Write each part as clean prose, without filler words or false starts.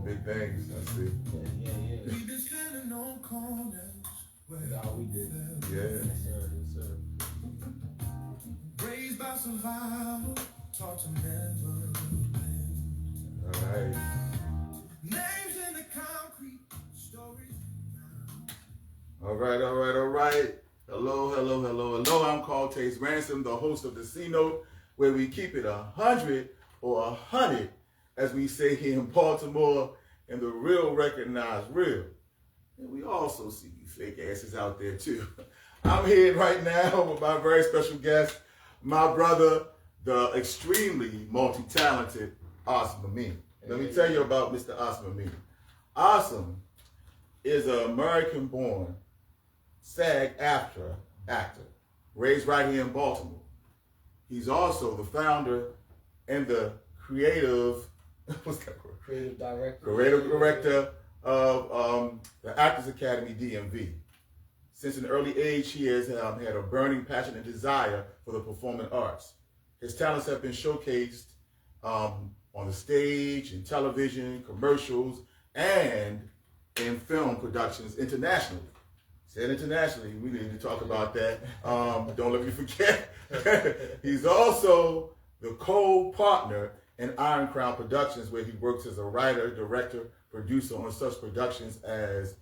big things. I see. Yeah. We've been standing on corners. That's all we did. Yeah. Yes, sir. Raised by survival, taught to never bend. All right. Names in the concrete, stories now. All right. Hello. I'm Carl Taste Ransom, the host of the Thecnote, where we keep it 100 or 100, as we say here in Baltimore, and the real recognize real. And we also see you fake asses out there too. I'm here right now with my very special guest, my brother, the extremely multi-talented Asim Amin. Let me tell you about Mr. Asim Amin. Asim is an American-born SAG-AFTRA actor, raised right here in Baltimore. He's also the founder and the creative director of the Actors Academy DMV. Since an early age, he has had a burning passion and desire for the performing arts. His talents have been showcased on the stage, in television, commercials, and in film productions internationally. Said internationally, we need to talk about that. Don't let me forget. He's also the co-partner in Iron Crown Productions, where he works as a writer, director, producer on such productions as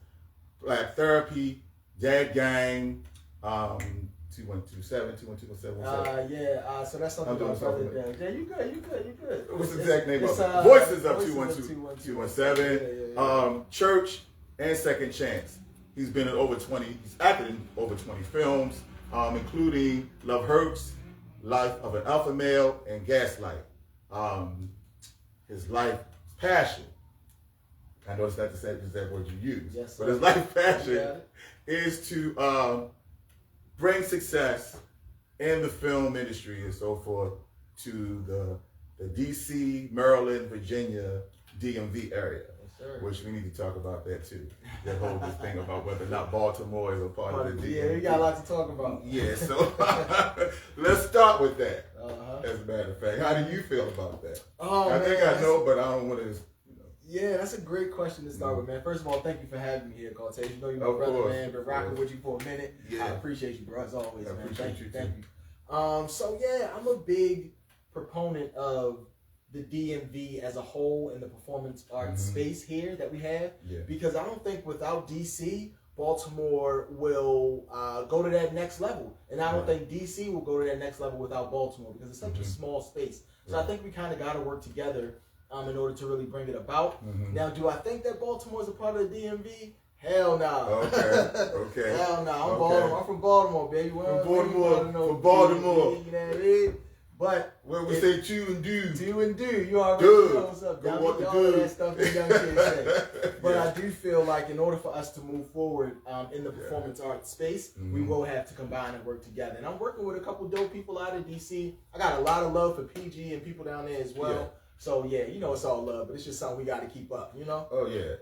Black Therapy, Dad Gang, 2127, 2127. So that's something about brother. Yeah, you good. What's the exact name of it? Voices of 212, Church, and Second Chance. He's been in he's acted in over 20 films, including Love Hurts, Life of an Alpha Male, and Gaslight. His life passion, I know it's not the exact word you use, yes, but his life passion is to bring success in the film industry and so forth to the DC, Maryland, Virginia, DMV area. Which we need to talk about that too. That whole this thing about whether or not Baltimore is a part of the DMV. Yeah, we got a lot to talk about. Yeah, so let's start with that. As a matter of fact, how do you feel about that? I think I know, but I don't want to. Yeah, that's a great question to start with, man. First of all, thank you for having me here, Cortez. You know you're my brother, man. Been rocking with you for a minute. Yeah. I appreciate you, bro, as always, man. Thank you. So yeah, I'm a big proponent of the DMV as a whole in the performance arts space here that we have, because I don't think without DC, Baltimore will go to that next level, and I don't think DC will go to that next level without Baltimore, because it's such a small space. So I think we kind of got to work together in order to really bring it about. Now, do I think that Baltimore is a part of the DMV? Hell no. Okay. Hell no. I'm Baltimore. I'm from Baltimore, baby. From Baltimore. You know what I mean? But when we say chew and do, you already know what's up. Down with all of that stuff the young kids say. But I do feel like in order for us to move forward in the performance arts space, we will have to combine and work together. And I'm working with a couple dope people out of DC. I got a lot of love for PG and people down there as well. Yeah. So yeah, you know it's all love, but it's just something we got to keep up, you know? Oh yeah.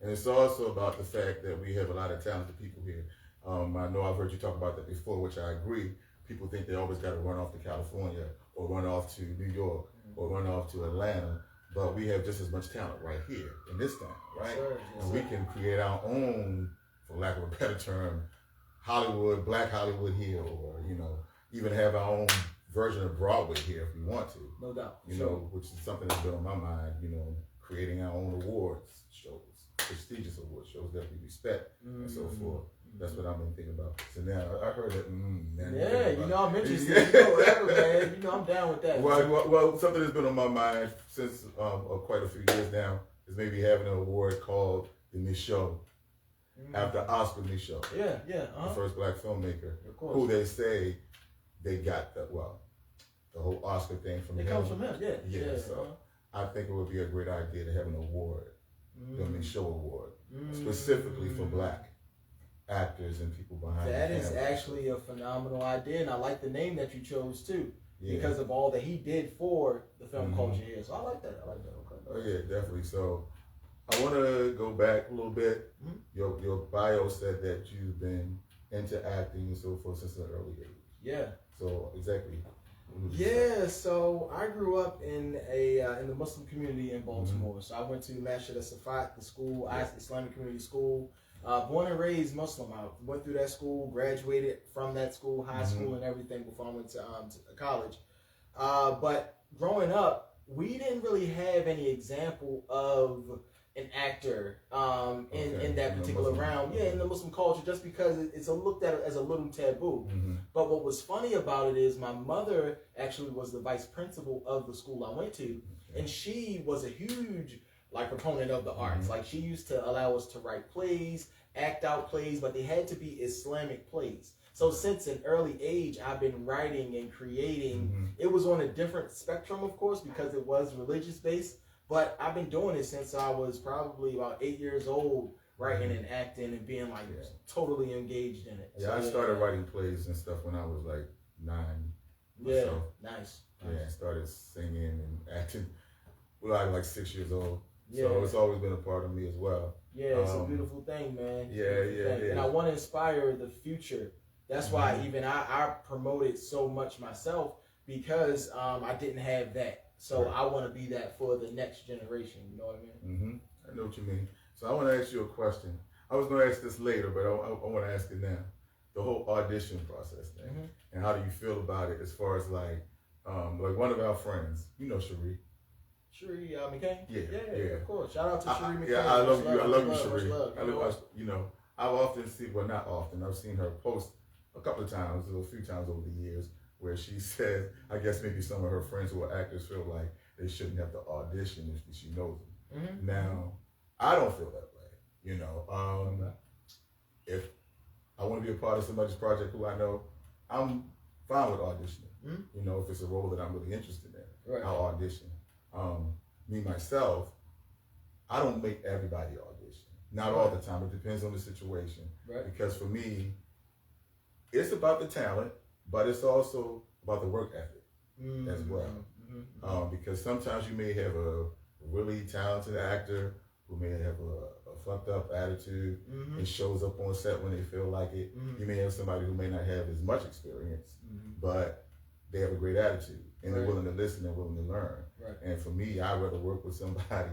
And it's also about the fact that we have a lot of talented people here. I know I've heard you talk about that before, which I agree. People think they always got to run off to California or run off to New York or run off to Atlanta, but we have just as much talent right here in this town, right? And we can create our own, for lack of a better term, Hollywood, Black Hollywood here, or even have our own version of Broadway here if we want to. No doubt. You know, which is something that's been on my mind. Creating our own awards shows, prestigious awards shows that we respect and so forth. That's what I've been thinking about. So now I heard that. I'm interested. Whatever, man. I'm down with that. Well, something that's been on my mind since quite a few years now is maybe having an award called the Michaud after Oscar Michaud. The first Black filmmaker, who they say they got the whole Oscar thing from him. It comes from him. So I think it would be a great idea to have an award, the Michaud Award, specifically for Black actors and people behind that. That is actually a phenomenal idea, and I like the name that you chose too, because of all that he did for the film culture here. So I like that. Okay. Oh yeah, definitely. So I want to go back a little bit. Your bio said that you've been into acting and so forth since an early age. Yeah. So exactly, Yeah, so I grew up in the Muslim community in Baltimore. Mm-hmm. So I went to Masjid al-Safat, the school, Islamic community school. Born and raised Muslim. I went through that school, graduated from that school, high school and everything before I went to college. But growing up, we didn't really have any example of an actor in that particular realm. Yeah, in the Muslim culture, just because it's looked at as a little taboo. Mm-hmm. But what was funny about it is my mother actually was the vice principal of the school I went to, and she was a huge proponent of the arts. Like, she used to allow us to write plays, act out plays, but they had to be Islamic plays. So since an early age, I've been writing and creating. It was on a different spectrum, of course, because it was religious based. But I've been doing it since I was probably about 8 years old, writing and acting and being totally engaged in it. Yeah, so, I started writing plays and stuff when I was 9. Yeah, nice. Yeah, I started singing and acting when I was 6 years old. Yeah. So it's always been a part of me as well. Yeah, it's a beautiful thing, man. Yeah. And I want to inspire the future. That's why even I promoted so much myself, because I didn't have that. So I want to be that for the next generation. You know what I mean? I know what you mean. So I want to ask you a question. I was going to ask this later, but I want to ask it now. The whole audition process thing, and how do you feel about it? As far as one of our friends, you know, Cherie. Cherie McCain? Yeah, of course. Shout out to Cherie McCain. Yeah, I love you, Cherie. I often see, well, not often, I've seen her post a couple of times, a few times over the years, where she says, I guess maybe some of her friends who are actors feel like they shouldn't have to audition if she knows them. Now, I don't feel that way. If I want to be a part of somebody's project who I know, I'm fine with auditioning. If it's a role that I'm really interested in, I'll audition. Me, myself, I don't make everybody audition. Not all the time. It depends on the situation. Because for me, it's about the talent, but it's also about the work ethic as well. Because sometimes you may have a really talented actor who may have a fucked up attitude and shows up on set when they feel like it. You may have somebody who may not have as much experience, but they have a great attitude and they're willing to listen and willing to learn. And for me, I'd rather work with somebody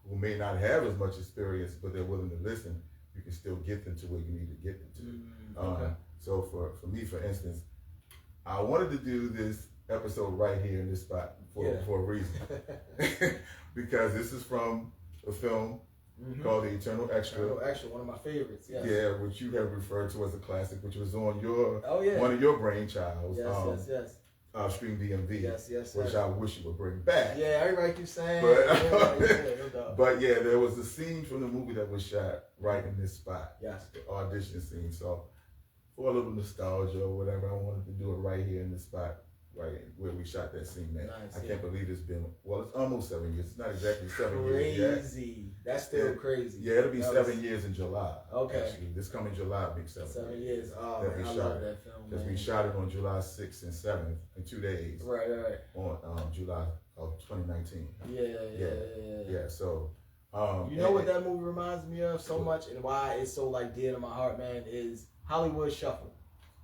who may not have as much experience, but they're willing to listen. You can still get them to where you need to get them to. So for me, for instance, I wanted to do this episode right here in this spot for a reason. Because this is from a film called The Eternal Extra. Eternal Extra, one of my favorites. Yes. Yeah, which you have referred to as a classic, which was on one of your brainchilds. Yes. Stream DMV, yes, which I wish you would bring back. Yeah, everybody keeps saying. But there was a scene from the movie that was shot right in this spot. Yes. The audition scene. So for a little nostalgia or whatever, I wanted to do it right here in this spot, right where we shot that scene, man. Nice, I can't believe it's almost 7 years. It's not exactly 7 years yet. Crazy. That's still crazy. Yeah, it'll be 7 years in July. Okay. Actually, this coming July will be 7 years. Oh, man, I love that film, because we shot it on July 6th and 7th in 2 days. Right. On July of 2019. Yeah. So, you know what that movie reminds me of so much, and why it's so dear to my heart, man, is Hollywood Shuffle.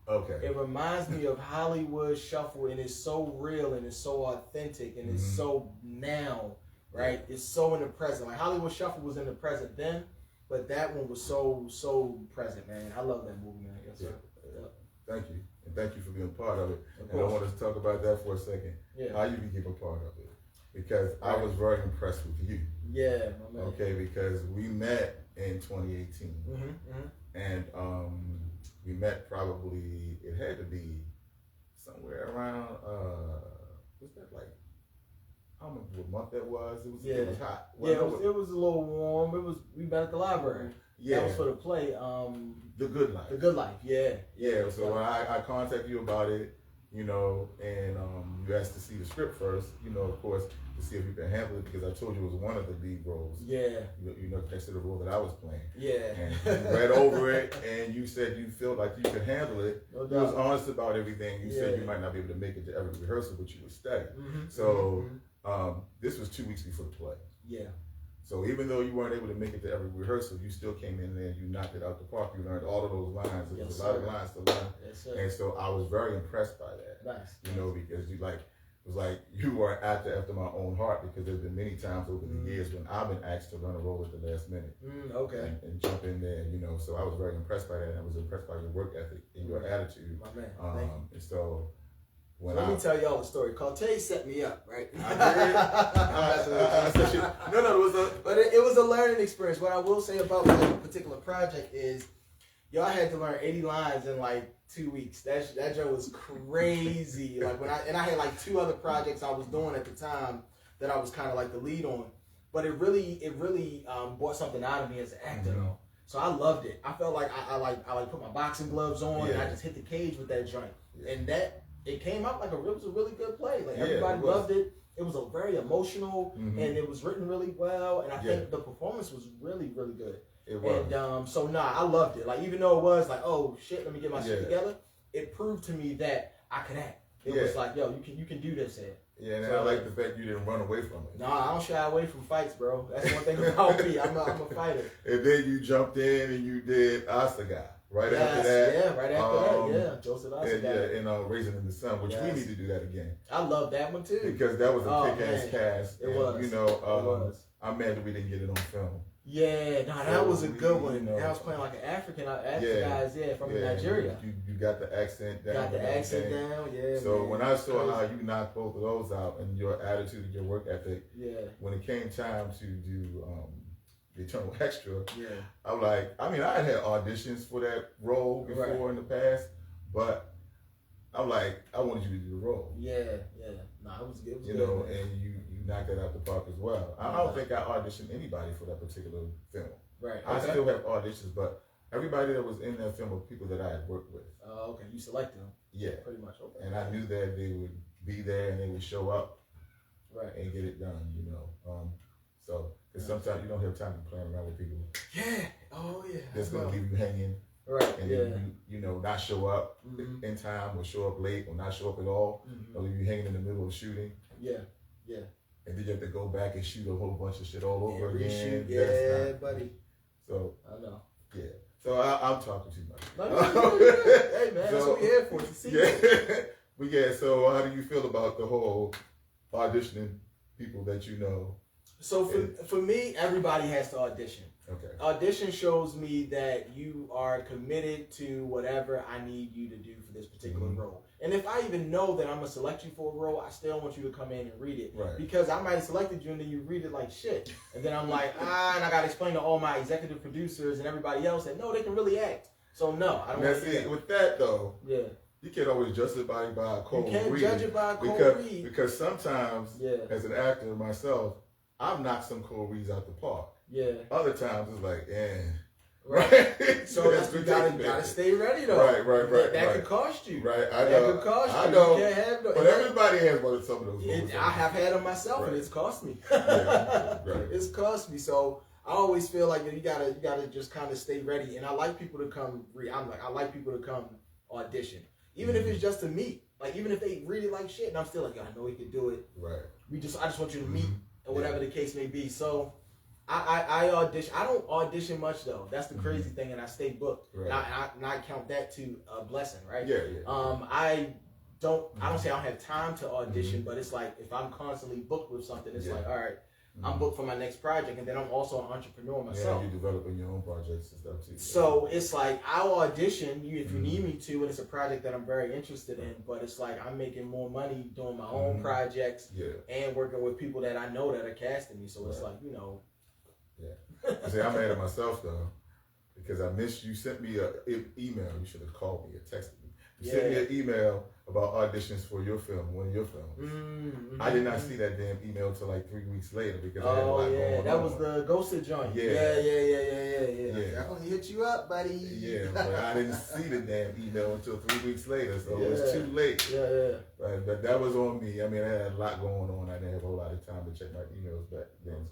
Okay. It reminds me of Hollywood Shuffle, and it's so real and it's so authentic and it's so now, right? It's so in the present. Hollywood Shuffle was in the present then, but that one was so present, man. I love that movie, man. Yes, sir. Thank you. And thank you for being part of it. And I want to talk about that for a second. Yeah. How you became a part of it. Because I was very impressed with you. Yeah, my man. Okay, because we met in 2018. And we met probably, it had to be somewhere around, what's that I don't remember what month that was. It was hot. It was a little warm. We met at the library. That was for the play. The Good Life. The Good Life, Yeah, so when I contacted you about it, and you asked to see the script first, of course, to see if you can handle it, because I told you it was one of the lead roles. Yeah. Next to the role that I was playing. Yeah. And you read over it, and you said you felt like you could handle it. No doubt. You was honest about everything. You said you might not be able to make it to every rehearsal, but you would study. So this was 2 weeks before the play. Yeah. So even though you weren't able to make it to every rehearsal, you still came in there and you knocked it out the park. You learned all of those lines. There was a lot of lines to learn. Yes, sir. And so I was very impressed by that. Nice. You know, because you like, it was like you were an actor after my own heart, because there's been many times over the years when I've been asked to run a role at the last minute. Okay. And jump in there, you know. So I was very impressed by that, and I was impressed by your work ethic and your attitude. My man. Thank you. And so let me tell y'all a story. Cortez set me up, right? I did. No, it was but it was a learning experience. What I will say about that particular project is, y'all had to learn 80 lines in like 2 weeks. That joke was crazy. Like I had like 2 other projects I was doing at the time that I was kind of like the lead on. But it really brought something out of me as an actor though. So I loved it. I felt like I put my boxing gloves on and I just hit the cage with that joint. And it came out like it was a really good play. Like everybody loved it. It was a very emotional and it was written really well. And I think the performance was really, really good. It was. And I loved it. Like even though it was like, oh shit, let me get my shit together. It proved to me that I could act. It was like, yo, you can do this here. Yeah, and I like the fact you didn't run away from it. Nah, I don't shy away from fights, bro. That's one thing about me. I'm a fighter. And then you jumped in and you did Asaga. Right after that. Yeah, right after that. Joseph Asaga. And Raisin in the Sun, which we need to do that again. I love that one too. Because that was a kick-ass cast. It was. You know, I'm mad that we didn't get it on film. Yeah, that was a good one. You know, I was playing like an African guys, from Nigeria. You got the accent down. Got the accent down, So when I saw how you knocked both of those out and your attitude and your work ethic, when it came time to do the Eternal Extra, I'm like, I mean, I had auditions for that role before in the past, but I'm like, I wanted you to do the role. Yeah. No, it was good. It was you good, know, man. and you knocked that out the park as well. I don't think I auditioned anybody for that particular film. Right. I still have auditions, but everybody that was in that film were people that I had worked with. Oh, okay. You selected them. Yeah. Pretty much. Okay. And I knew that they would be there and they would show up. Right. And get it done, you know. So, because sometimes you don't have time to play around with people. Yeah. Oh, yeah. That's going to leave you hanging. Right. And then you know, not show up in time or show up late or not show up at all. Or leave you hanging in the middle of shooting. Yeah. And then you have to go back and shoot a whole bunch of shit all over again. Yeah, buddy. So I know. Yeah. So I'm talking too much. Hey man, that's what we're here for. To see. But yeah. So how do you feel about the whole auditioning people that you know? So for me, everybody has to audition. Okay. Audition shows me that you are committed to whatever I need you to do for this particular role. And if I even know that I'm going to select you for a role, I still want you to come in and read it. Right. Because I might have selected you and then you read it like shit. And then I'm like, and I got to explain to all my executive producers and everybody else that, no, they can really act. So no, I don't want to do that. With that though, you can't always judge somebody by a cold read. You can't judge it by a cold read. Because sometimes, as an actor myself, I've knocked some cold reads out the park. Yeah. Other times it's like, Right. So you gotta stay ready though. Right. That could cost you. Right. That could cost you. I know. You can't have but everybody has one of some of those. I have had them myself, and it's cost me. Right. It's cost me. So I always feel like you gotta just kind of stay ready. And I like people to come. I like people to come audition, even if it's just to meet. Like even if they read it like shit, and I'm still like, yo, I know he could do it. Right. I just want you to meet, and whatever the case may be. So. I audition. I don't audition much though. That's the crazy thing, and I stay booked. Right. And I count that to a blessing, right? Yeah. I don't say I don't have time to audition, but it's like if I'm constantly booked with something, it's like, all right, I'm booked for my next project, and then I'm also an entrepreneur myself. Yeah, you're developing your own projects and stuff too. So it's like I'll audition if you need me to, and it's a project that I'm very interested in. But it's like I'm making more money doing my own projects and working with people that I know that are casting me. So it's like, you know. Yeah. See, I'm mad at myself though, because I missed you. Sent me an email. You should have called me or texted me. You sent me an email about auditions for your film, one of your films. I did not see that damn email until like 3 weeks later because I had a lot going on. That was the ghosted joint. Yeah. I only hit you up, buddy. Yeah, but I didn't see the damn email until 3 weeks later, so it was too late. Right, but that was on me. I mean, I had a lot going on. I didn't have a whole lot of time to check my emails back then.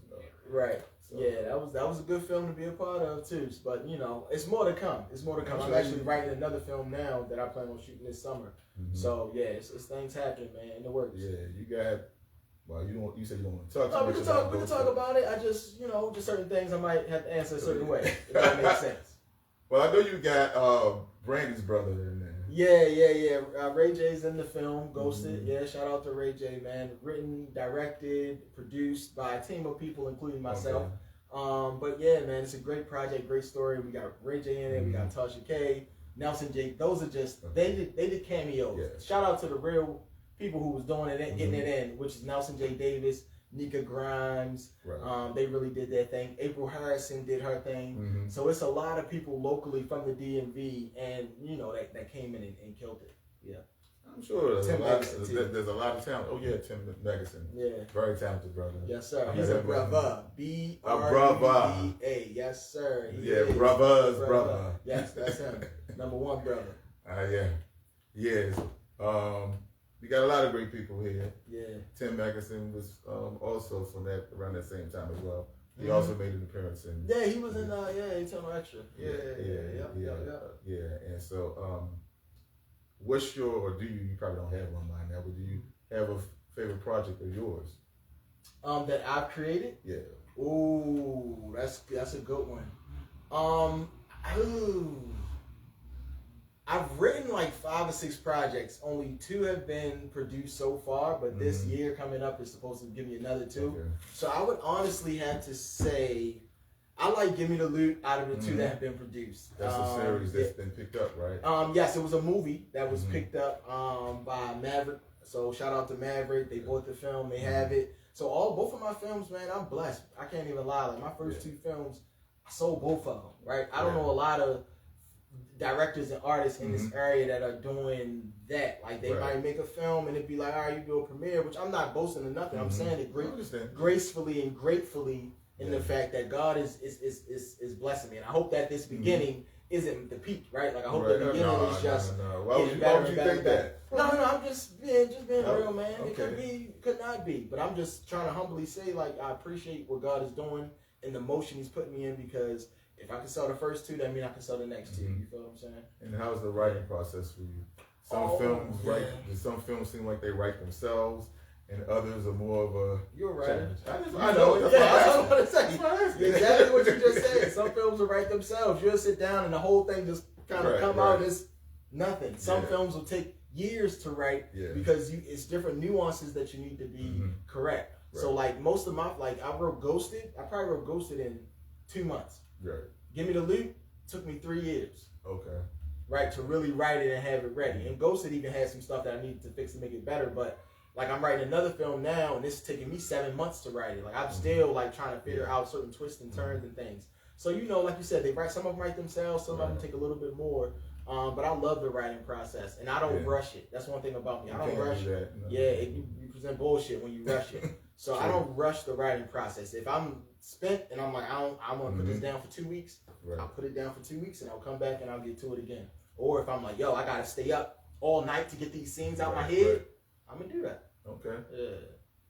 Right. So. Yeah, that was a good film to be a part of too. But you know, it's more to come. I'm actually writing another film now that I plan on shooting this summer. So yeah, it's things happening, man, in the works. Yeah, you got Well, you said you don't want to talk. No, we can talk about it. I just, just certain things I might have to answer a certain way. If that makes sense. Well, I know you got Brandy's brother in there. Yeah. Ray J's in the film, Ghosted. Mm-hmm. Yeah, shout out to Ray J, man. Written, directed, produced by a team of people, including myself. Okay. But yeah, man, it's a great project, great story. We got Ray J in it. We got Tasha K, Nelson J. Those are just they did cameos. Yeah. Shout out to the real people who was doing it, getting it in, which is Nelson J. Davis, Nika Grimes. Right. They really did their thing. April Harrison did her thing. Mm-hmm. So it's a lot of people locally from the DMV, and that came in and killed it. Yeah. I'm sure there's a lot of talent. Oh yeah, Tim Megason. Yeah. Very talented brother. Yes, sir. He's a brother. B-R-U-V-A. Yes, sir. Brother's brother. Yes, that's him. Number one brother. Yeah. Yes. We got a lot of great people here. Yeah. Tim Megason was also from around that same time as well. He also made an appearance in. Yeah, he was in Eternal Extra. Yeah. And so, what's your, or do you probably don't have one mind now, but do you have a favorite project of yours? That I've created? Yeah. Ooh, that's a good one. I've written like 5 or 6 projects. Only 2 have been produced so far, but this year coming up is supposed to give me another 2. Okay. So I would honestly have to say I like Give Me the Loot out of the 2 that have been produced. That's a series that's been picked up, right? Yes, it was a movie that was picked up by Maverick. So shout out to Maverick. They bought the film. They have it. So both of my films, man, I'm blessed. I can't even lie. Like my first 2 films, I sold both of them, right? I don't know a lot of directors and artists in this area that are doing that. Like they might make a film and it'd be like, all right, you do a premiere, which I'm not boasting or nothing. I'm saying it gracefully and gratefully in the fact that God is blessing me. And I hope that this beginning isn't the peak, right? Like I hope the beginning is just Why would you think that? No, I'm just being real, man. Okay. It could not be. But I'm just trying to humbly say, like, I appreciate what God is doing and the motion He's putting me in, because if I can sell the first 2, that means I can sell the next 2. You feel what I'm saying? And how's the writing process for you? Some films seem like they write themselves, and others are more of a. You're a writer. I know. That's what I want to say. Exactly what you just said. Some films will write themselves. You'll sit down and the whole thing just kind of come out as nothing. Some films will take years to write because it's different nuances that you need to be correct. Right. So like most of my I wrote Ghosted. I probably wrote Ghosted in 2 months. Right. Give Me the Loot took me 3 years. Okay. Right, to really write it and have it ready. And Ghosted even had some stuff that I needed to fix to make it better. But like I'm writing another film now, and it's taking me 7 months to write it. Like I'm still like trying to figure out certain twists and turns and things. So like you said, some of them write themselves, some of them take a little bit more. But I love the writing process, and I don't rush it. That's one thing about me. I don't rush it. No. Yeah, you present bullshit when you rush it. So I don't rush the writing process. If I'm spent and I'm like, I want to put this down for 2 weeks, I'll put it down for 2 weeks and I'll come back and I'll get to it again. Or if I'm like, I got to stay up all night to get these scenes out my head, I'm going to do that. Okay. Yeah.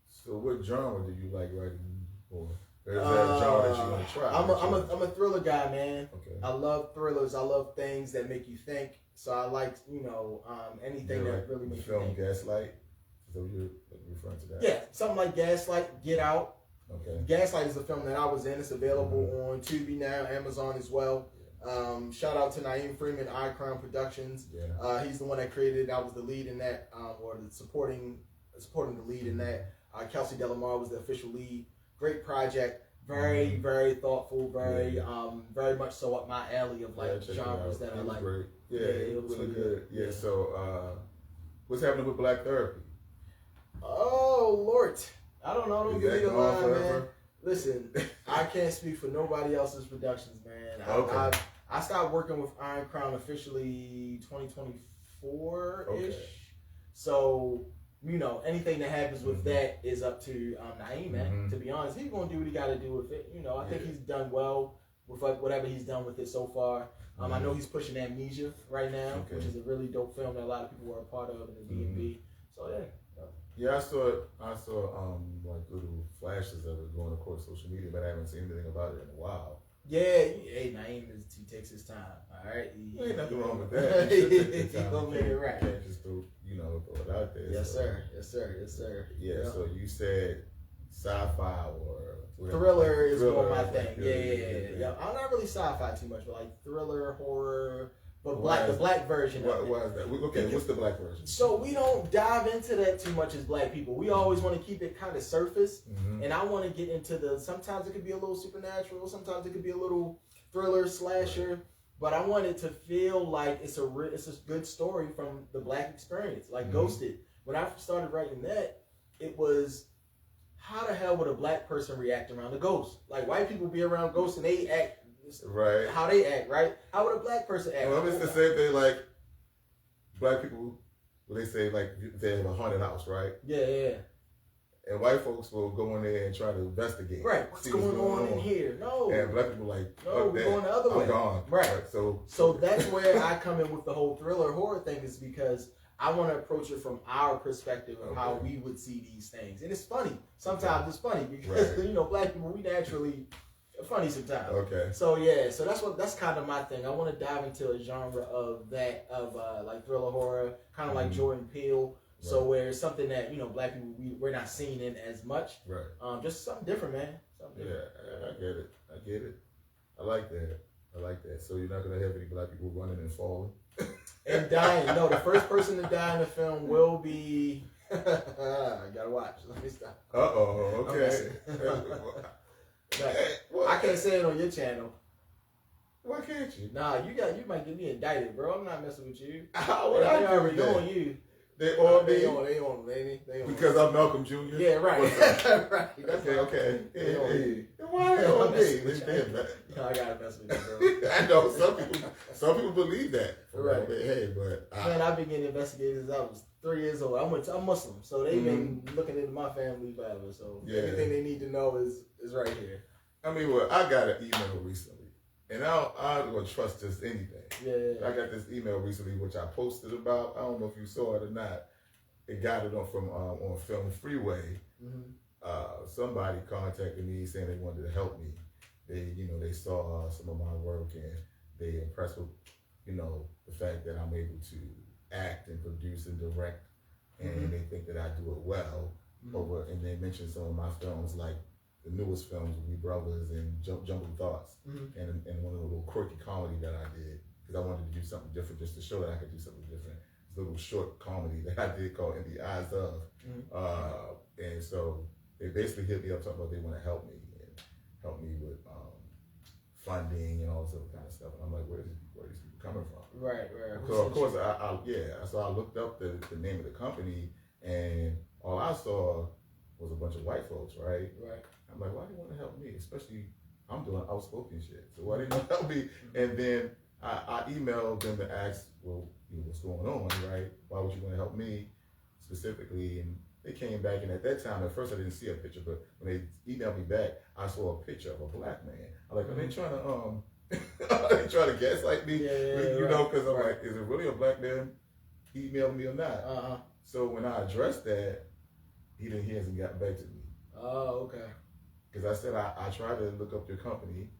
So what genre do you like writing for? Or is that a genre that you want to try? I'm a thriller guy, man. Okay. I love thrillers. I love things that make you think. So I like, anything that really makes you think. Gaslight? So you're referring to that? Yeah, something like Gaslight, Get Out. Okay. Gaslight is a film that I was in. It's available on Tubi now, Amazon as well. Shout out to Naeem Freeman, Eye Crown Productions. Yeah. He's the one that created it. I was the lead in that, or the supporting the lead in that. Kelsey Delamar was the official lead. Great project. Very, very thoughtful. Very, very much so up my alley of like genres that I like. Great. Yeah, it was really good. Yeah. So, what's happening with Black Therapy? Oh Lord, I don't know. Don't give me the line, man. Listen, I can't speak for nobody else's productions, man. Okay. I started working with Iron Crown officially 2024-ish. Okay. So, anything that happens with that is up to Naeem, man. To be honest, he's going to do what he got to do with it. I think he's done well with whatever he's done with it so far. I know he's pushing Amnesia right now, which is a really dope film that a lot of people were a part of in the DMV. So, yeah. Yeah, I saw like little flashes of it going across social media, but I haven't seen anything about it in a while. Yeah, hey, Naeem he takes his time. All right, ain't nothing wrong with that. He gonna make it right. You can't just throw it out there. Yes, sir. Yes, sir. Yeah. Yep. So you said sci-fi or whatever. Thriller is more my thing. Yeah. I'm not really sci-fi too much, but like thriller, horror. But the black version of it. Why is that? Okay, what's the black version? So we don't dive into that too much as black people. We always want to keep it kind of surface. Mm-hmm. And I want to get into sometimes it could be a little supernatural, sometimes it could be a little thriller, slasher. Right. But I want it to feel like it's a good story from the black experience, like Ghosted. When I started writing that, it was, how the hell would a black person react around a ghost? Like, white people be around ghosts and they act right. How they act, right? How would a black person act? Well, it's the same thing, like, black people, when they say, like, they have a haunted house, right? Yeah. And white folks will go in there and try to investigate. Right. What's going on in here? No. And black people like, no, we're going the other way. I'm gone. Right. So that's where I come in with the whole thriller horror thing, is because I want to approach it from our perspective of how we would see these things. And it's funny. Sometimes it's funny because, black people, we naturally funny sometimes. Okay. So that's kind of my thing. I want to dive into a genre of like thriller horror, kind of like Jordan Peele. Right. So where it's something that black people we're not seeing in as much. Right. Just something different, man. Something different. Yeah, I get it. I like that. So you're not gonna have any black people running and falling and dying. No, the first person to die in the film will be. I gotta watch. Let me stop. Okay. I can't say it on your channel. Why can't you? Nah, you might get me indicted, bro. I'm not messing with you. How would I already on you. They on me. They on because I'm Malcolm Jr. Yeah, right. Right. Okay. Hey. Why they on me? I gotta mess with you, bro. I know some people believe that. Right. Hey, but man, I've been getting investigated since I was 3 years old. I'm Muslim, so they've been looking into my family forever. So everything they need to know is right here. I mean, well, I got an email recently. And I'm going to trust just anything. Yeah. I got this email recently, which I posted about. I don't know if you saw it or not. It got it on Film Freeway. Mm-hmm. Somebody contacted me saying they wanted to help me. They saw some of my work and they impressed with, the fact that I'm able to act and produce and direct, and they think that I do it well. Mm-hmm. And they mentioned some of my films, like the newest films, We Brothers and Jumbled Thoughts, and one of the little quirky comedy that I did, because I wanted to do something different, just to show that I could do something different. It's a little short comedy that I did called In the Eyes Of. And so they basically hit me up talking about they want to help me with funding and all this other kind of stuff. And I'm like, where are these people coming from? Right. So of course, so I looked up the name of the company, and all I saw was a bunch of white folks, right? Right. I'm like, why do you want to help me? Especially, I'm doing outspoken shit. So why do you want to help me? And then I emailed them to ask, well, what's going on, right? Why would you want to help me specifically? And they came back, and at that time, at first I didn't see a picture, but when they emailed me back, I saw a picture of a black man. I'm like, are they trying to gaslight me? Because I'm like, is it really a black man emailing me or not? So when I addressed that, he hasn't gotten back to me. Oh, okay. Because I said I tried to look up your company,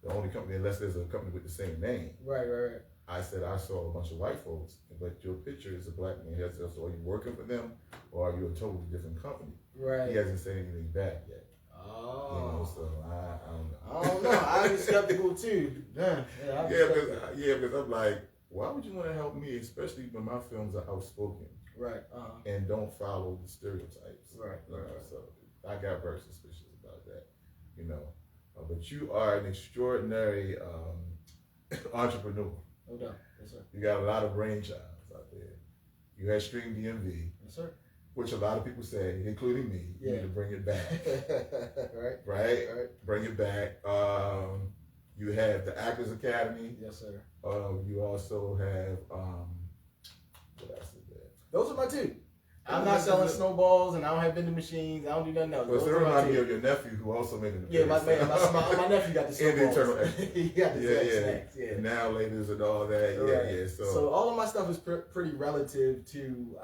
the only company, unless there's a company with the same name. Right. I said I saw a bunch of white folks, but your picture is a black man. So are you working for them, or are you a totally different company? Right. He hasn't said anything back yet. Oh. So I don't know. I'm skeptical too. Because I'm like, why would you want to help me, especially when my films are outspoken? Right. And don't follow the stereotypes. Right. So I got very suspicious about that, but you are an extraordinary entrepreneur. No doubt. Yes, sir. You got a lot of brainchilds out there. You had Stream DMV. Yes, sir. Which a lot of people say, including me, you need to bring it back. Right. Bring it back. You have the Actors Academy. Yes, sir. You also have what else is there? Those are my two. I'm not selling snowballs, and I don't have vending machines. I don't do nothing else. Well, so it reminds me of your nephew who also made it. Yeah, my nephew got the snowballs. He got the snacks. Yeah. And now ladies and all that. Right. Yeah. So all of my stuff is pretty relative to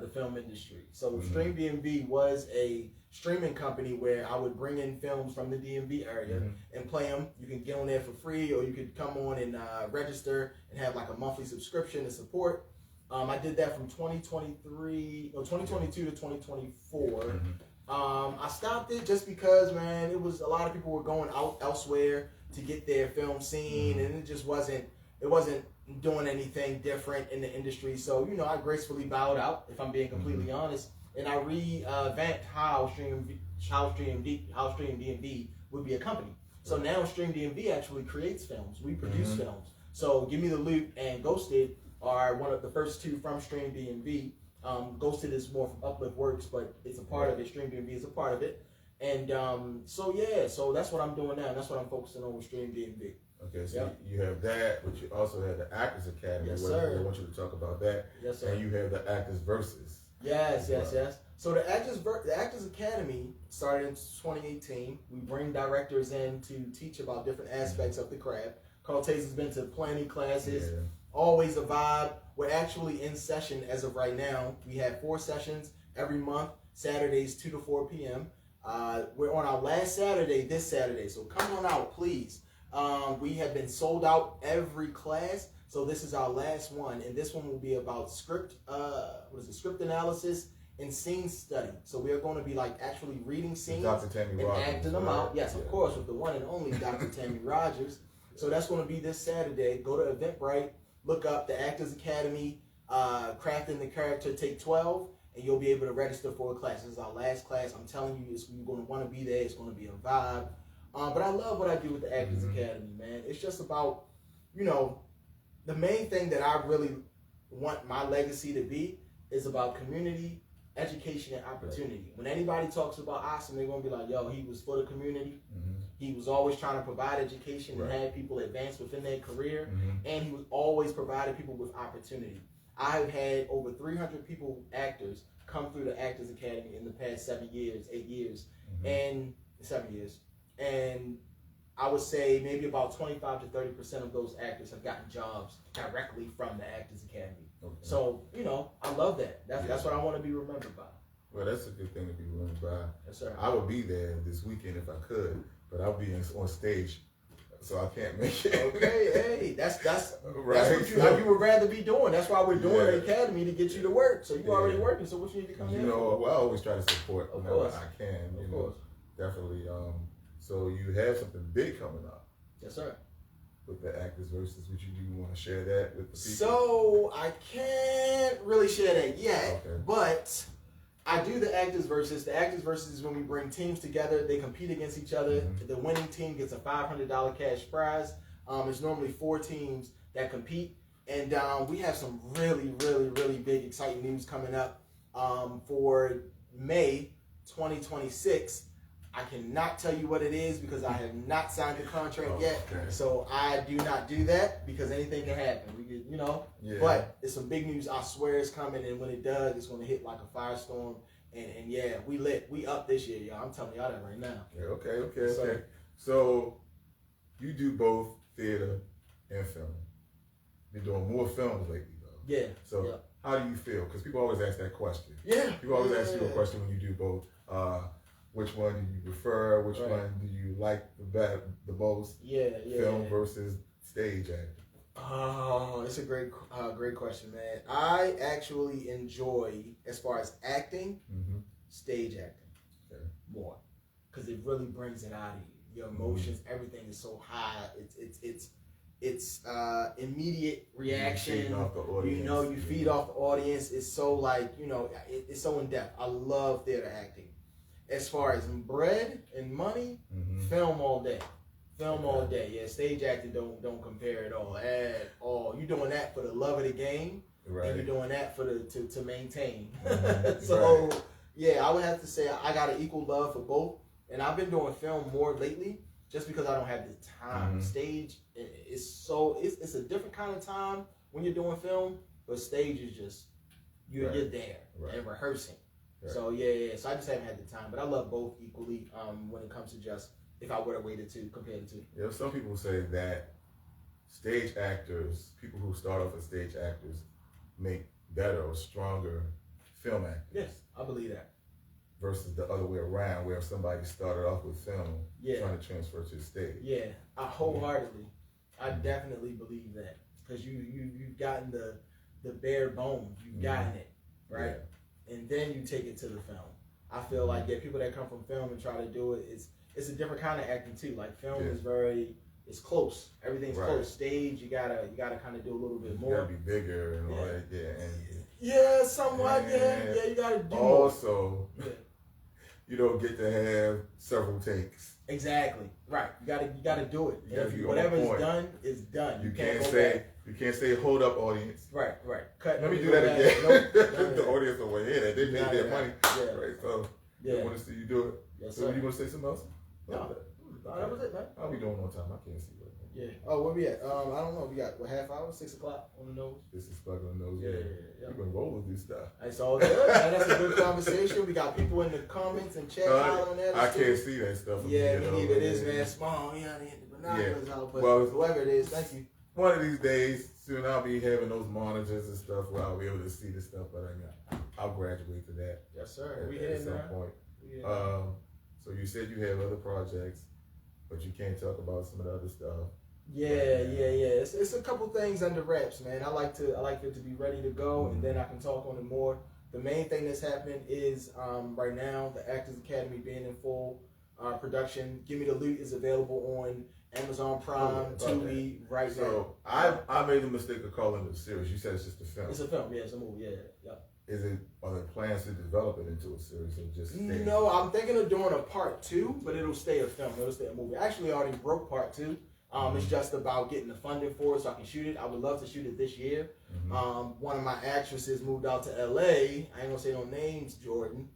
the film industry. So Stream DMV was a streaming company where I would bring in films from the DMV area and play them. You can get on there for free, or you could come on and register and have like a monthly subscription to support. I did that from 2022 to 2024. I stopped it just because, man, it was a lot of people were going out elsewhere to get their film seen, and it just wasn't doing anything different in the industry. So, you know, I gracefully bowed out, if I'm being completely honest, and I revamped how Stream DMV would be a company. So now Stream DMV actually creates films. We produce films. So Give Me the Loot and Ghosted are one of the first two from Stream DMV. Ghosted is more from Uplift Works, but it's a part of it. Stream DMV is a part of it. And so that's what I'm doing now. That's what I'm focusing on with Stream DMV. Okay, so you have that, but you also have the Actors Academy. Yes, where sir. I want you to talk about that. Yes, sir. And you have the Actors Versus. Yes. So the Actors Academy started in 2018. We bring directors in to teach about different aspects of the craft. Carl Taze has been to plenty classes. Yeah. Always a vibe. We're actually in session as of right now. We have 4 sessions every month, Saturdays 2 to 4 p.m. We're on our last Saturday this Saturday, so come on out, please. We have been sold out every class, so this is our last one, and this one will be about script analysis and scene study. So we are going to be like actually reading scenes and acting them out. Yes, of course, with the one and only Dr. Tammy Rogers. So that's going to be this Saturday. Go to Eventbrite. Look up the Actors Academy, Crafting the Character, Take 12, and you'll be able to register for a class. This is our last class. I'm telling you, you're going to want to be there. It's going to be a vibe. But I love what I do with the Actors Academy, man. It's just about, you know, the main thing that I really want my legacy to be is about community, education, and opportunity. When anybody talks about Asim, they're going to be like, yo, he was for the community. He was always trying to provide education and have people advance within their career. And he was always providing people with opportunity. I've had over 300 actors, come through the Actors Academy in the past 8 years, and 7 years. And I would say maybe about 25 to 30% of those actors have gotten jobs directly from the Actors Academy. So, you know, I love that. That's what I want to be remembered by. Well, that's a good thing to be remembered by. Yes, sir. I would be there this weekend if I could, but I'll be on stage, so I can't make it. Okay, hey, that's right. That's what you would rather be doing. That's why we're doing the academy, to get you to work. So you're already working. So what you need to come in? You know, well, I always try to support whenever I can. Of course. Definitely. So you have something big coming up. Yes, sir. With the Actors Versus, would you want to share that with the people? So I can't really share that yet, but I do the Actors Versus. The Actors Versus is when we bring teams together. They compete against each other. The winning team gets a $500 cash prize. There's normally 4 teams that compete, and we have some really, really, really big, exciting news coming up for May 2026. I cannot tell you what it is because I have not signed the contract yet. So I do not do that because anything can happen. We could, but it's some big news. I swear it's coming, and when it does, it's going to hit like a firestorm. And yeah, we lit. We up this year, y'all. I'm telling y'all that right now. Okay. So you do both theater and film. You're doing more films lately, though. Yeah. So how do you feel? Because people always ask that question. Yeah. People always ask you a question when you do both. Which one do you prefer? Which one do you like the most? Film versus stage acting. Oh, it's a great question, man. I actually enjoy, as far as acting, stage acting more, because it really brings it out of you. Your emotions, everything is so high. It's immediate reaction. You feed off the audience. You feed off the audience. It's so like it's so in depth. I love theater acting. As far as bread and money, film all day. All day. Yeah, stage acting don't compare at all. You're doing that for the love of the game, and you're doing that for to maintain. So yeah, I would have to say I got an equal love for both, and I've been doing film more lately just because I don't have the time. Stage it's a different kind of time when you're doing film, but stage is just you're there and rehearsing. Right. So yeah. So I just haven't had the time, but I love both equally. When it comes to just if I were to weigh the two, compare the two. Yeah, some people say that stage actors, people who start off as stage actors, make better or stronger film actors. Yes, I believe that. Versus the other way around, where if somebody started off with film, trying to transfer to stage. Yeah, I wholeheartedly, I definitely believe that because you've gotten the bare bones, you've gotten it right, and then you take it to the film. I feel like people that come from film and try to do it, it's a different kind of acting too. Like film is it's close. Everything's close. Stage, you gotta kind of do a little bit more. You gotta be bigger and all that. Yeah, somewhat. Yeah, you gotta do also, you don't get to have several takes. Exactly. Right. You gotta do it. Whatever's done is done. You can't say hold up, audience. Right. Cut. Let me do that again. Nope. The audience over here, they paid their money. Yeah. Right. So they want to see you do it. Yes, so you want to say something else? No, that was it, man. How we doing on time? I can't see right now. Yeah. Oh, where we at? I don't know. We got half hour, 6 o'clock on the nose. 6 o'clock on the nose. Yeah. We've been rolling this stuff. It's all good. Man, that's a good conversation. We got people in the comments and chat on that. I can't see that stuff. Yeah, me neither. It is, man. Small. You gotta hit the binoculars out, but whoever it is, thank you. One of these days, soon I'll be having those monitors and stuff where I'll be able to see the stuff, but I'll graduate to that. Yes, sir. At some point. So you said you have other projects, but you can't talk about some of the other stuff. Yeah. It's a couple things under wraps, man. I like it to be ready to go, and then I can talk on it more. The main thing that's happening is right now the Actors Academy being in full production. Give Me the Loot is available on Amazon Prime, Tubi right now. So I made the mistake of calling it a series. You said it's just a film. It's a film, yeah. It's a movie, yeah. Are there plans to develop it into a series or just stay? No, I'm thinking of doing a part 2, but it'll stay a film. It'll stay a movie. I actually already broke part 2. It's just about getting the funding for it so I can shoot it. I would love to shoot it this year. One of my actresses moved out to LA. I ain't gonna say no names, Jordan.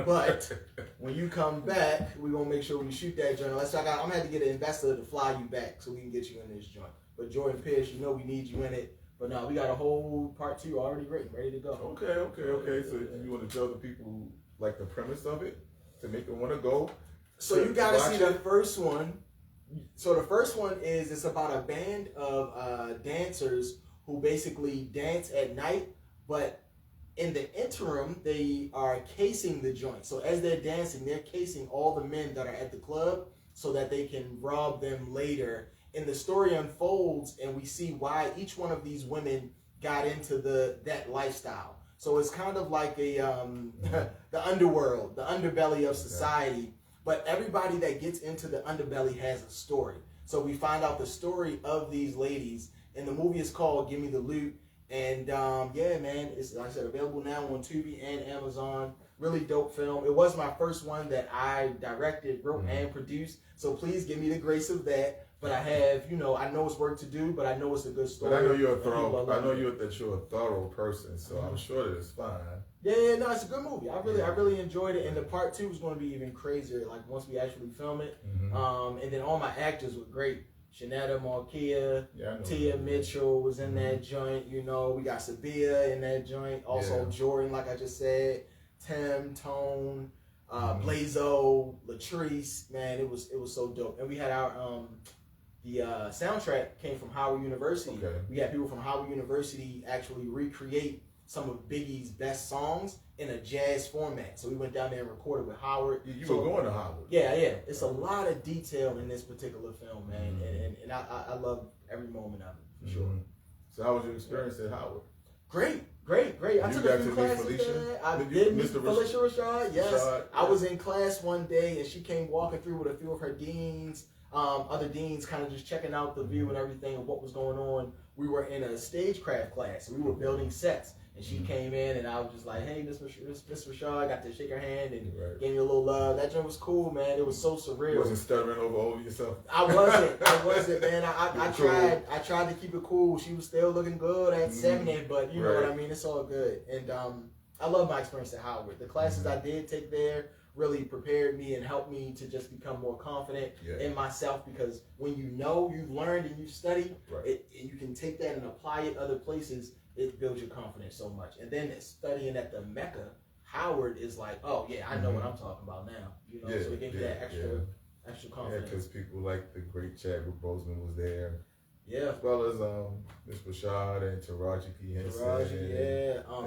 But when you come back, we're gonna make sure we shoot that joint. I'm gonna have to get an investor to fly you back so we can get you in this joint. But Jordan Pierce, you know we need you in it. But no, we got a whole part 2 already written, ready to go. Okay. So you want to tell the people like the premise of it to make them want to go? So you got to see the first one. So the first one is it's about a band of dancers who basically dance at night, but in the interim they are casing the joint. So as they're dancing, they're casing all the men that are at the club so that they can rob them later. And the story unfolds, and we see why each one of these women got into that lifestyle. So it's kind of like a the underworld, the underbelly of society. But everybody that gets into the underbelly has a story. So we find out the story of these ladies, and the movie is called Give Me the Loot. And man, it's like I said, available now on Tubi and Amazon. Really dope film. It was my first one that I directed, wrote, and produced. So please give me the grace of that. But I have, I know it's work to do, but I know it's a good story. But I know you're a thorough person, so I'm sure that it's fine. Yeah, no, it's a good movie. I really enjoyed it, and the part 2 is going to be even crazier. Like once we actually film it, and then all my actors were great. Shanetta Markia, Tia Mitchell was in that joint. We got Sabia in that joint. Also Jordan, like I just said, Tim, Tone, Blazo, Latrice. Man, it was so dope. And we had our the soundtrack came from Howard University. We had people from Howard University actually recreate some of Biggie's best songs in a jazz format. So we went down there and recorded with Howard. You were going to Howard. Yeah. It's a lot of detail in this particular film, man. And I love every moment of it, for sure. So how was your experience at Howard? Great. I took a few classes there. I did meet Felicia Rashad. Yes. Rashad, I was in class one day, and she came walking through with a few of her deans. Other deans kind of just checking out the view and everything and what was going on. We were in a stagecraft class, and we were building sets. And she came in, and I was just like, "Hey, Miss Rashad," got to shake her hand and gave me a little love. That joint was cool, man. It was so surreal. You wasn't stuttering over yourself. I wasn't, man. I tried to keep it cool. She was still looking good at 70, but you know what I mean. It's all good, and I love my experience at Howard. The classes I did take there really prepared me and helped me to just become more confident in myself, because when you've learned and you've studied, and you can take that and apply it other places, it builds your confidence so much. And then studying at the Mecca, Howard is like, oh yeah, I know what I'm talking about now. You know, so it gives you that extra confidence. Yeah, because people like the great Chadwick Boseman was there. Yeah. As well as Miss Rashad and Taraji P. Henson.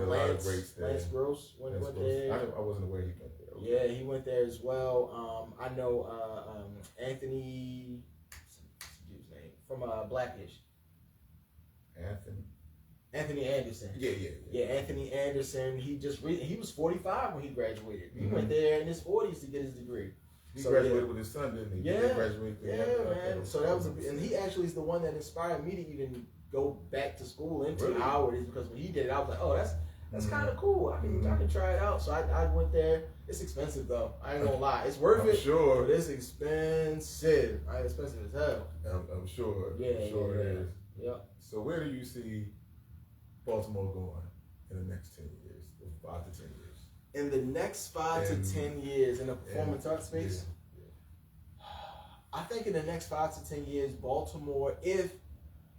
Lance Gross went there. I wasn't aware he went there. Okay. Yeah, he went there as well. I know Anthony, what's his name? From Blackish. Anthony Anderson. Yeah, Anthony Anderson. He was 45 when he graduated. He went there in his 40s to get his degree. He graduated with his son, didn't he? Yeah, man. So that was, and he actually is the one that inspired me to even go back to school into Howard. Is because when he did it, I was like, oh, that's kind of cool. I can try it out. So I went there. It's expensive though. I ain't gonna lie. It's worth it. Sure. But it's expensive. Expensive as hell. I'm sure. Yeah, it is. Yeah. So where do you see Baltimore going in the next 10 years, 5 to 10 years? In the next 5 to 10 years in the performance art space, I think in the next 5 to 10 years, Baltimore, if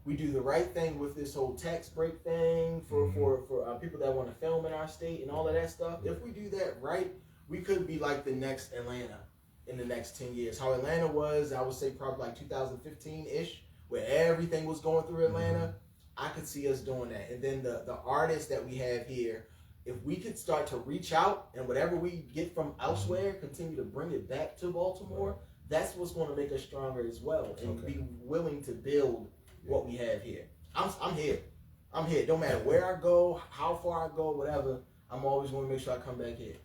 we do the right thing with this whole tax break thing for people that want to film in our state and all of that stuff, if we do that right, we could be like the next Atlanta in the next 10 years. How Atlanta was, I would say probably like 2015-ish, where everything was going through Atlanta. I could see us doing that. And then the artists that we have here, if we could start to reach out and whatever we get from elsewhere, continue to bring it back to Baltimore, that's what's going to make us stronger as well, and be willing to build what we have here. I'm here. I'm here. Don't matter where I go, how far I go, whatever, I'm always going to make sure I come back here.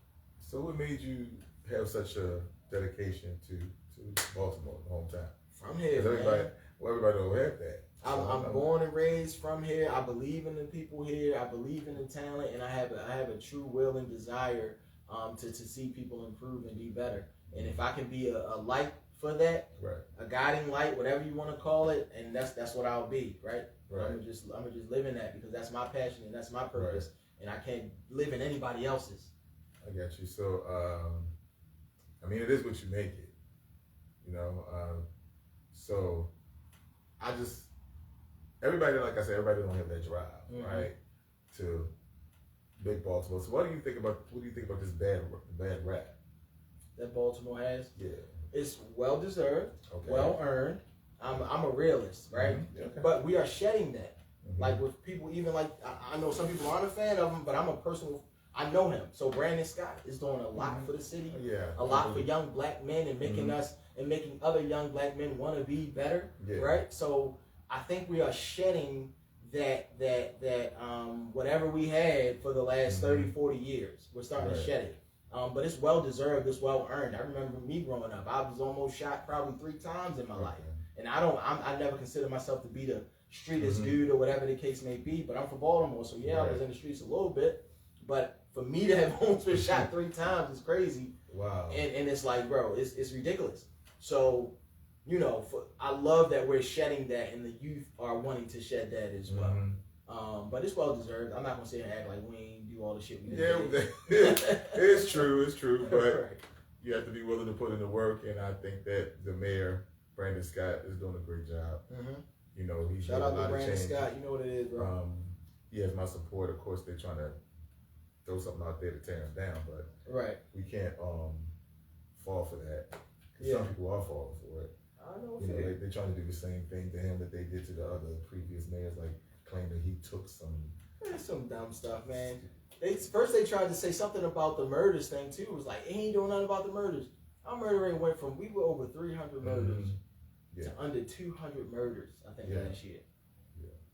So what made you have such a dedication to Baltimore, the hometown? From here, everybody don't have that. I'm born and raised from here. I believe in the people here. I believe in the talent, and I have a true will and desire to see people improve and be better. And if I can be a light for that, a guiding light, whatever you want to call it, and that's what I'll be, right? I'm gonna just live in that because that's my passion and that's my purpose, and I can't live in anybody else's. I got you. So, I mean, it is what you make it, you know. So, everybody, like I said, everybody don't have that drive, right, to big Baltimore. So, what do you think about this bad rap that Baltimore has? Yeah, it's well deserved, well earned. I'm a realist, right? But we are shedding that. Like with people, even like I know some people aren't a fan of him, but I'm a personal. I know him. So Brandon Scott is doing a lot for the city, a lot for young black men, and making us and making other young black men want to be better, right? So I think we are shedding that whatever we had for the last 30, 40 years. We're starting to shed it. But it's well deserved, it's well earned. I remember me growing up. I was almost shot probably 3 times in my life. And I never consider myself to be the streetest dude or whatever the case may be, but I'm from Baltimore, so I was in the streets a little bit. But for me to have almost been shot 3 times is crazy. Wow. And it's like, bro, it's ridiculous. So, you know, I love that we're shedding that, and the youth are wanting to shed that as well. But it's well deserved. I'm not gonna sit here and act like we ain't do all the shit we did. It's true. But you have to be willing to put in the work, and I think that the mayor, Brandon Scott, is doing a great job. You know, he's shout out to Brandon Scott. You know what it is, bro. He has my support. Of course, they're trying to throw something out there to tear him down, but we can't fall for that. Some people are falling for it. I know. You know, they're trying to do the same thing to him that they did to the other previous mayors, like claiming he took some. That's some dumb stuff, man. First they tried to say something about the murders thing too. It was like, he ain't doing nothing about the murders. Our murder rate went from, we were over 300 murders to under 200 murders, I think, last year.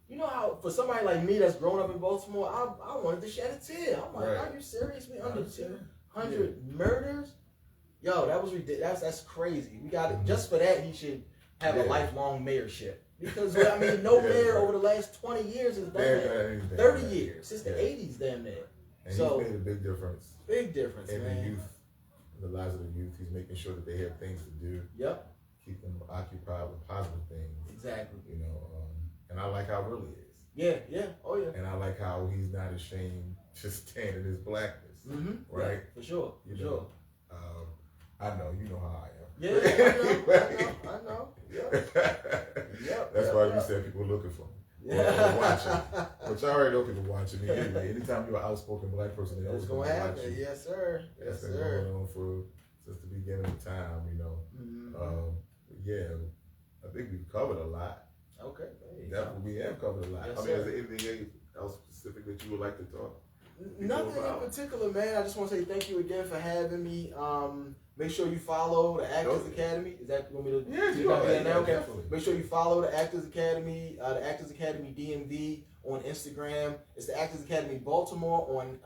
You know how, for somebody like me that's grown up in Baltimore, I wanted to shed a tear. I'm like, are you serious? We under 200 murders? Yo, that was ridiculous. That's crazy. We got it. Just for that, he should have a lifelong mayorship. Because, I mean, no mayor over the last 20 years has done that. 30 years. Since the 80s, damn near. And so, he's made a big difference. Big difference, in man. the youth, in the lives of the youth. He's making sure that they have things to do. Keep them occupied with positive things. Exactly. You know, and I like how real he is. Yeah. Oh, yeah. And I like how he's not ashamed to stand in his blackness. Right? Yeah, for sure. I know. You know how I am. Yeah, I know. That's why we said people are looking for him. or watching. Which I already know people watching me anyway. Anytime you're an outspoken black person, they always going to happen. Yes, sir. That's been going on since the beginning of time, you know. Yeah, I think we've covered a lot. Okay. Definitely, we have covered a lot. Yes, I mean, is there anything else specific that you would like to talk? Nothing in particular, man. I just want to say thank you again for having me. Make sure you follow the Actors Academy. Is that you want me to? Yeah, you are. Yeah, okay. Definitely. Make sure you follow the Actors Academy, DMV on Instagram. It's the Actors Academy Baltimore on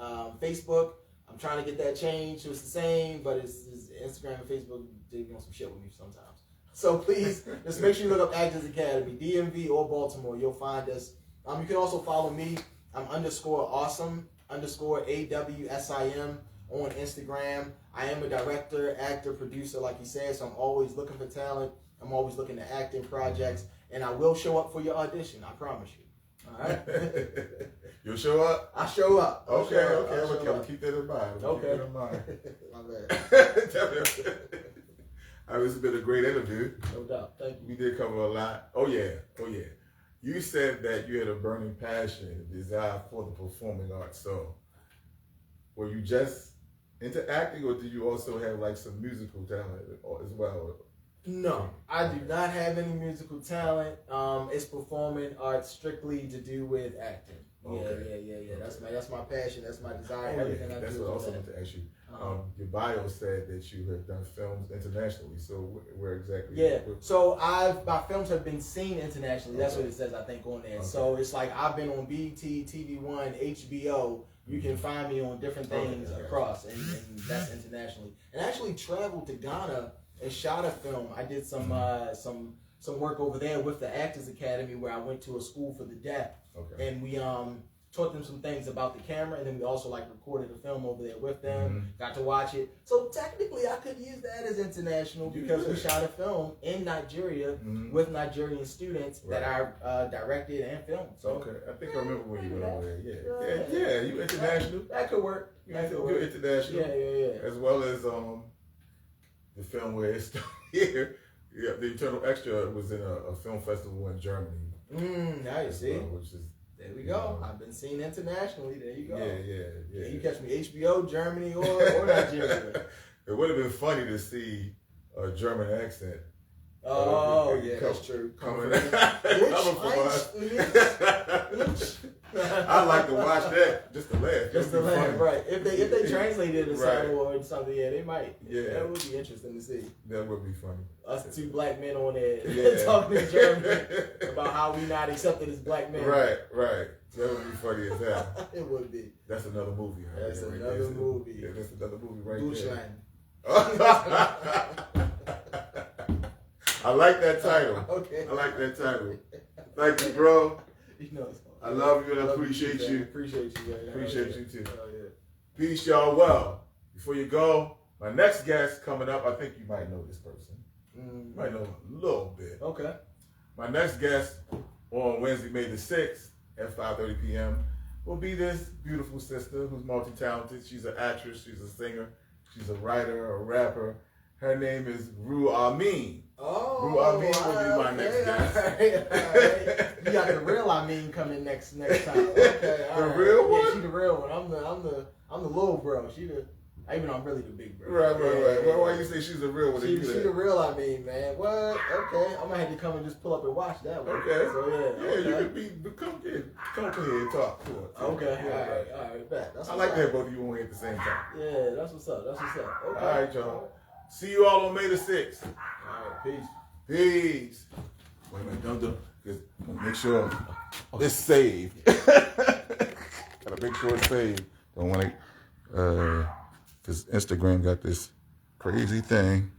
Facebook. I'm trying to get that changed so it's the same, but it's Instagram and Facebook digging on some shit with me sometimes. So please, just make sure you look up Actors Academy, DMV or Baltimore. You'll find us. You can also follow me. I'm _awesome_AWSIM on Instagram. I am a director, actor, producer, like you said, so I'm always looking for talent. I'm always looking to act in projects, and I will show up for your audition. I promise you. All right? You'll show up? I show up. Okay. I'll keep that in mind. Okay. Keep that in mind. My bad. This has been a great interview. No doubt. Thank you. We did cover a lot. Oh yeah. You said that you had a burning passion and desire for the performing arts. So, were you just into acting, or did you also have like some musical talent as well? No, I do not have any musical talent. It's performing arts strictly to do with acting. Okay. Yeah. That's my passion. That's my desire. Everything I That's do. what I also want to ask you. Your bio said that you have done films internationally. So where exactly? Yeah. So my films have been seen internationally. That's what it says, I think, on there. Okay. So it's like I've been on BET, TV One, HBO. You can find me on different things across, and that's internationally. And I actually traveled to Ghana and shot a film. I did some work over there with the Actors Academy, where I went to a school for the deaf, and we taught them some things about the camera, and then we also recorded a film over there with them. Got to watch it. So technically, I could use that as international because we shot a film in Nigeria with Nigerian students that I directed and filmed. So I think I remember when you went over there. Yeah. You international. That could work. You're international. Yeah. As well as the film where it's here. Yeah, The Eternal Extra was in a film festival in Germany. Nice. See, which is. There we go. I've been seen internationally. There you go. Yeah. You catch me HBO, Germany, or Nigeria. It would have been funny to see a German accent. Oh, that's true. Coming from us. I'd like to watch that just to laugh. Just to laugh, right. If they translated it or something, they might. Yeah. That would be interesting to see. That would be funny. Us two black men on there talking in German about how we not accepted as black men. Right. That would be funny as hell. It would be. That's another movie. That's another movie. Yeah, that's another movie right there. I like that title. Okay. I like that title. Thank you, bro. I love you and I appreciate you. Appreciate you, man. Appreciate you too. Oh, yeah. Peace, y'all. Well, before you go, my next guest coming up, I think you might know this person. You might know a little bit. Okay. My next guest on Wednesday, May the 6th at 5:30 p.m. will be this beautiful sister who's multi-talented. She's an actress, she's a singer, she's a writer, a rapper. Her name is Ru Amin. Ru Amin will be my next guest. All right. You got the real Amin coming next time. Okay, the real one? Yeah, she the real one. I'm the little bro. Even though I'm really the big bro. Right. Well, why you say she's a real one? She the real Amin, man. What? Okay. I might have to come and just pull up and watch that one. Okay. So you could come here and talk to her. Okay. All right. Bet. I like that both of you on here at the same time. Yeah, that's what's up. Okay. All right, y'all. See you all on May the 6th. All right, peace. Wait a minute, don't because make sure it's saved. Gotta make sure it's saved. Don't want to, because Instagram got this crazy thing.